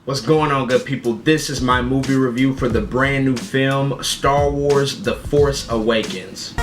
What's going on, good people? This is my movie review for the brand new film, Star Wars: The Force Awakens.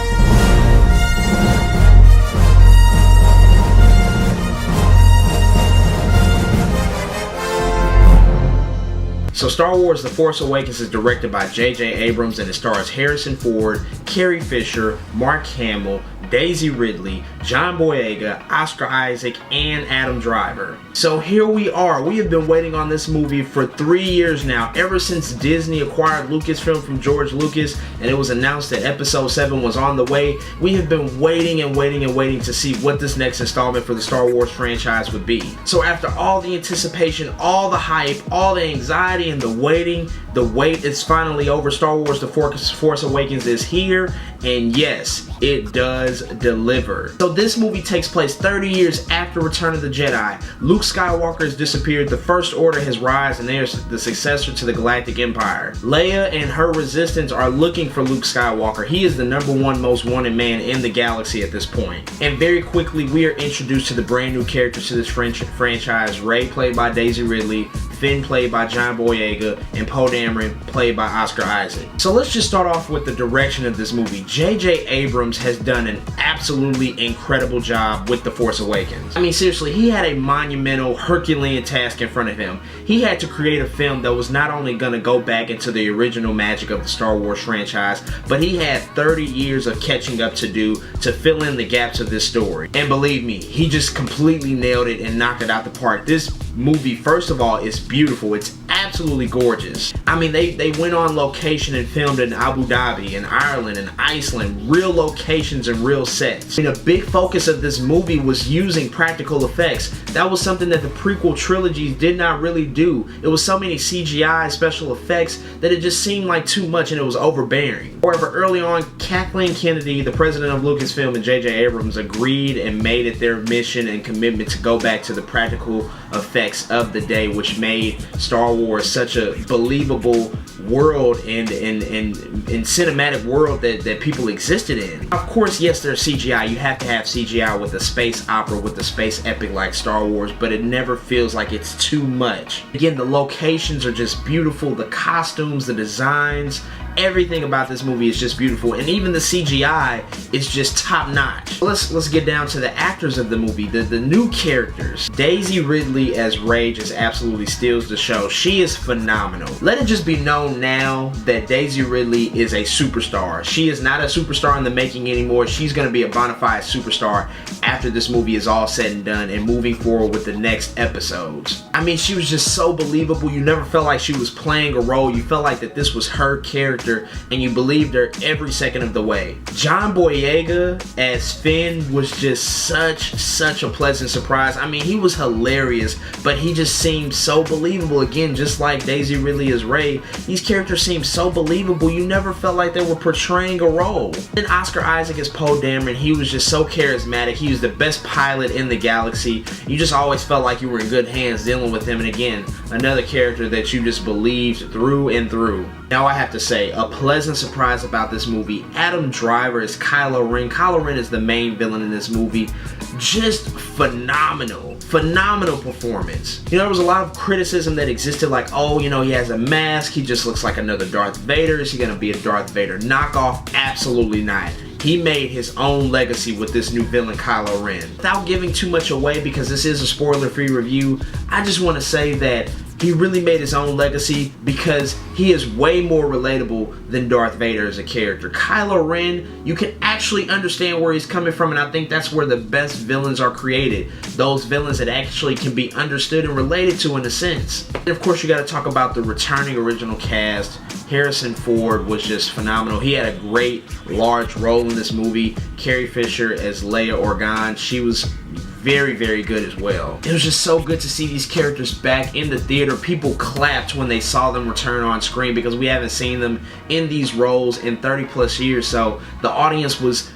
So Star Wars: The Force Awakens is directed by J.J. Abrams and it stars Harrison Ford, Carrie Fisher, Mark Hamill, Daisy Ridley, John Boyega, Oscar Isaac, and Adam Driver. So here we are. We have been waiting on this movie for 3 years now, ever since Disney acquired Lucasfilm from George Lucas and it was announced that Episode 7 was on the way. We have been waiting and waiting and waiting to see what this next installment for the Star Wars franchise would be. So after all the anticipation, all the hype, all the anxiety, and the waiting, the wait is finally over. Star Wars: The Force Awakens is here, and yes, it does deliver. So this movie takes place 30 years after Return of the Jedi. Luke Skywalker has disappeared, the First Order has risen, and they are the successor to the Galactic Empire. Leia and her resistance are looking for Luke Skywalker. He is the #1 most wanted man in the galaxy at this point. And very quickly, we are introduced to the brand new characters to this franchise. Rey, played by Daisy Ridley, Finn, played by John Boyega, and Poe Dameron, played by Oscar Isaac. So let's just start off with the direction of this movie. J.J. Abrams has done an absolutely incredible job with The Force Awakens. I mean, seriously, he had a monumental Herculean task in front of him. He had to create a film that was not only going to go back into the original magic of the Star Wars franchise, but he had 30 years of catching up to do to fill in the gaps of this story. And believe me, he just completely nailed it and knocked it out the park. This movie, first of all, is beautiful. It's absolutely gorgeous. I mean, they went on location and filmed in Abu Dhabi and Ireland and Iceland, real locations and real sets. And a big focus of this movie was using practical effects. That was something that the prequel trilogies did not really do. It was so many CGI special effects that it just seemed like too much and it was overbearing. However, early on, Kathleen Kennedy, the president of Lucasfilm, and J.J. Abrams agreed and made it their mission and commitment to go back to the practical effects of the day, which made Star Wars such a believable world and cinematic world that people existed in. Of course, yes, there's CGI. You have to have CGI with a space opera, with a space epic like Star Wars, but it never feels like it's too much. Again, the locations are just beautiful. The costumes, the designs, everything about this movie is just beautiful, and even the CGI is just top notch. Let's get down to the actors of the movie, the new characters. Daisy Ridley as Rey just absolutely steals the show. She is phenomenal. Let it just be known now that Daisy Ridley is a superstar. She is not a superstar in the making anymore. She's going to be a bona fide superstar after this movie is all said and done and moving forward with the next episodes. I mean, she was just so believable. You never felt like she was playing a role. You felt like that this was her character, and you believed her every second of the way. John Boyega as Finn was just such a pleasant surprise. I mean, he was hilarious, but he just seemed so believable. Again, just like Daisy Ridley as Rey, these characters seemed so believable. You never felt like they were portraying a role. Then Oscar Isaac as Poe Dameron, he was just so charismatic. He was the best pilot in the galaxy. You just always felt like you were in good hands dealing with him, and again, another character that you just believed through and through. Now I have to say, a pleasant surprise about this movie, Adam Driver is Kylo Ren. Kylo Ren is the main villain in this movie. Just phenomenal performance. You know, there was a lot of criticism that existed, like, oh, you know, he has a mask, he just looks like another Darth Vader. Is he gonna be a Darth Vader knockoff? Absolutely not. He made his own legacy with this new villain, Kylo Ren. Without giving too much away, because this is a spoiler-free review, I just want to say that he really made his own legacy because he is way more relatable than Darth Vader as a character. Kylo Ren, you can actually understand where he's coming from, and I think that's where the best villains are created. Those villains that actually can be understood and related to in a sense. And of course, you got to talk about the returning original cast. Harrison Ford was just phenomenal. He had a great large role in this movie. Carrie Fisher as Leia Organa, she was very good as well. It was just so good to see these characters back in the theater. People clapped when they saw them return on screen because we haven't seen them in these roles in 30+ years, so the audience was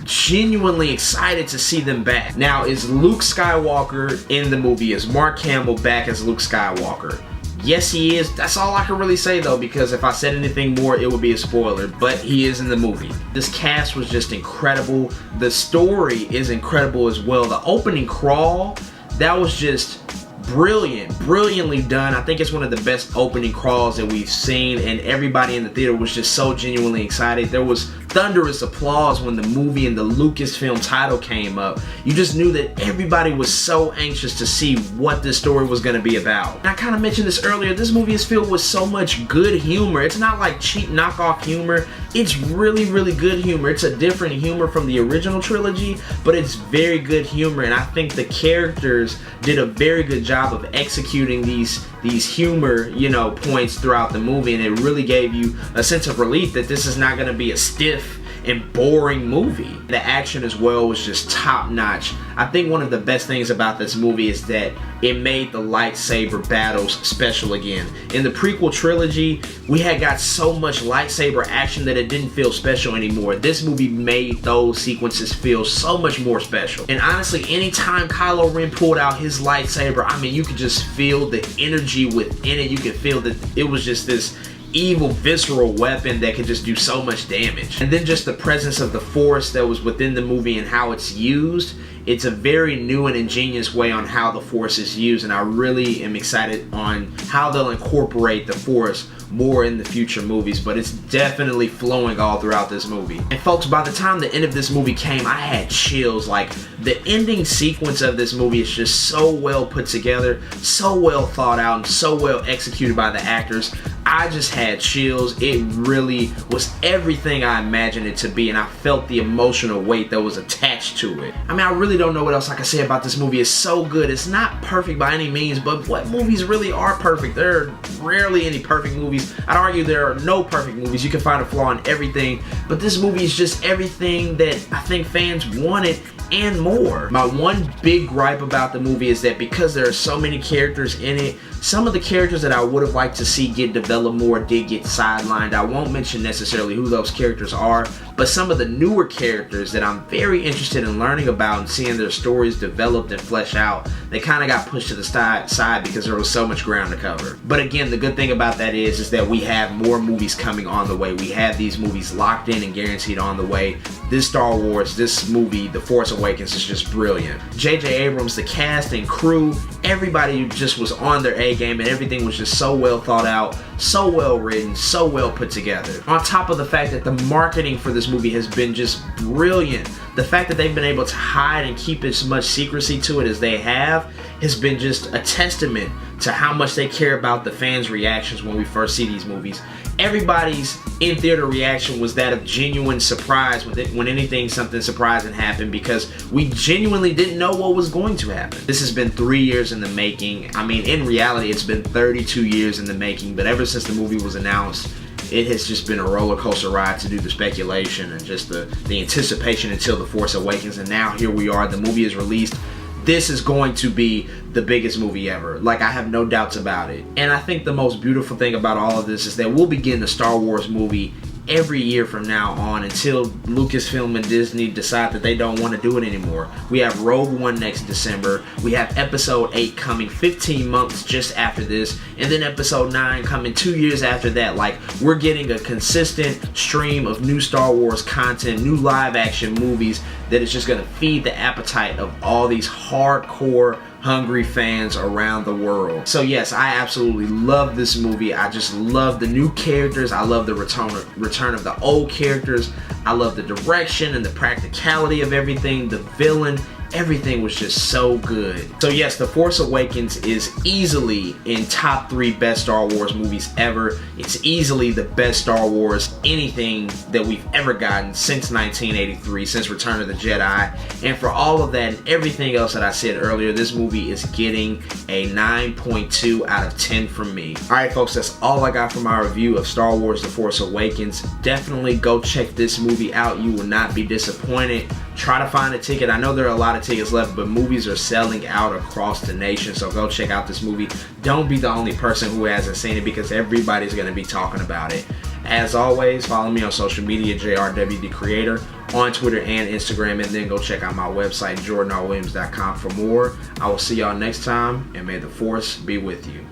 genuinely excited to see them back. Now, is Luke Skywalker in the movie? Is Mark Hamill back as Luke Skywalker? Yes, he is. That's all I can really say, though, because if I said anything more, it would be a spoiler, but he is in the movie. This cast was just incredible. The story is incredible as well. The opening crawl, that was just brilliantly done. I think it's one of the best opening crawls that we've seen, and everybody in the theater was just so genuinely excited. There was thunderous applause when the movie and the Lucasfilm title came up. You just knew that everybody was so anxious to see what this story was going to be about. And I kind of mentioned this earlier, this movie is filled with so much good humor. It's not like cheap knockoff humor. It's really good humor. It's a different humor from the original trilogy, but it's very good humor, and I think the characters did a very good job of executing these humor, you know, points throughout the movie, and it really gave you a sense of relief that this is not going to be a stiff and boring movie. The action as well was just top notch. I think one of the best things about this movie is that it made the lightsaber battles special again. In the prequel trilogy, we had got so much lightsaber action that it didn't feel special anymore. This movie made those sequences feel so much more special. And honestly, anytime Kylo Ren pulled out his lightsaber, I mean, you could just feel the energy within it. You could feel that it was just this evil, visceral weapon that could just do so much damage. And then just the presence of the Force that was within the movie and how it's used. It's a very new and ingenious way on how the Force is used, and I really am excited on how they'll incorporate the Force more in the future movies, but it's definitely flowing all throughout this movie. And folks, by the time the end of this movie came, I had chills. Like, the ending sequence of this movie is just so well put together, so well thought out, and so well executed by the actors. I just had chills. It really was everything I imagined it to be, and I felt the emotional weight that was attached to it. I mean, I really don't know what else I can say about this movie. It's so good. It's not perfect by any means, but what movies really are perfect? There are rarely any perfect movies. I'd argue there are no perfect movies. You can find a flaw in everything, but this movie is just everything that I think fans wanted and more. My one big gripe about the movie is that because there are so many characters in it, some of the characters that I would have liked to see get developed more did get sidelined. I won't mention necessarily who those characters are, but some of the newer characters that I'm very interested in learning about and seeing their stories developed and flesh out, they kind of got pushed to the side because there was so much ground to cover. But again, the good thing about that is that we have more movies coming on the way. We have these movies locked in and guaranteed on the way. This Star Wars, this movie, The Force Awakens, is just brilliant. J.J. Abrams, the cast and crew, everybody just was on their A game, and everything was just so well thought out, so well written, so well put together. On top of the fact that the marketing for this movie has been just brilliant. The fact that they've been able to hide and keep as much secrecy to it as they have has been just a testament to how much they care about the fans' reactions when we first see these movies. Everybody's in-theater reaction was that of genuine surprise when something surprising happened, because we genuinely didn't know what was going to happen. This has been 3 years in the making. I mean, in reality, it's been 32 years in the making, but ever since the movie was announced, it has just been a roller coaster ride to do the speculation and just the anticipation until The Force Awakens, and now here we are. The movie is released. This is going to be the biggest movie ever. Like, I have no doubts about it. And I think the most beautiful thing about all of this is that we'll be getting a Star Wars movie every year from now on until Lucasfilm and Disney decide that they don't want to do it anymore. We have Rogue One next December. We have Episode 8 coming 15 months just after this. And then Episode 9 coming 2 years after that. Like, we're getting a consistent stream of new Star Wars content, new live action movies that is just going to feed the appetite of all these hardcore hungry fans around the world. So yes, I absolutely love this movie. I just love the new characters. I love the return of the old characters. I love the direction and the practicality of everything. The villain, everything was just so good. So yes, The Force Awakens is easily in top 3 best Star Wars movies ever. It's easily the best Star Wars anything that we've ever gotten since 1983, since Return of the Jedi. And for all of that and everything else that I said earlier, this movie is getting a 9.2 out of 10 from me. Alright folks, that's all I got for my review of Star Wars The Force Awakens. Definitely go check this movie out. You will not be disappointed. Try to find a ticket. I know there are a lot of tickets left, but movies are selling out across the nation, so go check out this movie. Don't be the only person who hasn't seen it, because everybody's going to be talking about it. As always, follow me on social media, JRWD Creator, on Twitter and Instagram, and then go check out my website, jordanrwilliams.com, for more. I will see y'all next time, and may the Force be with you.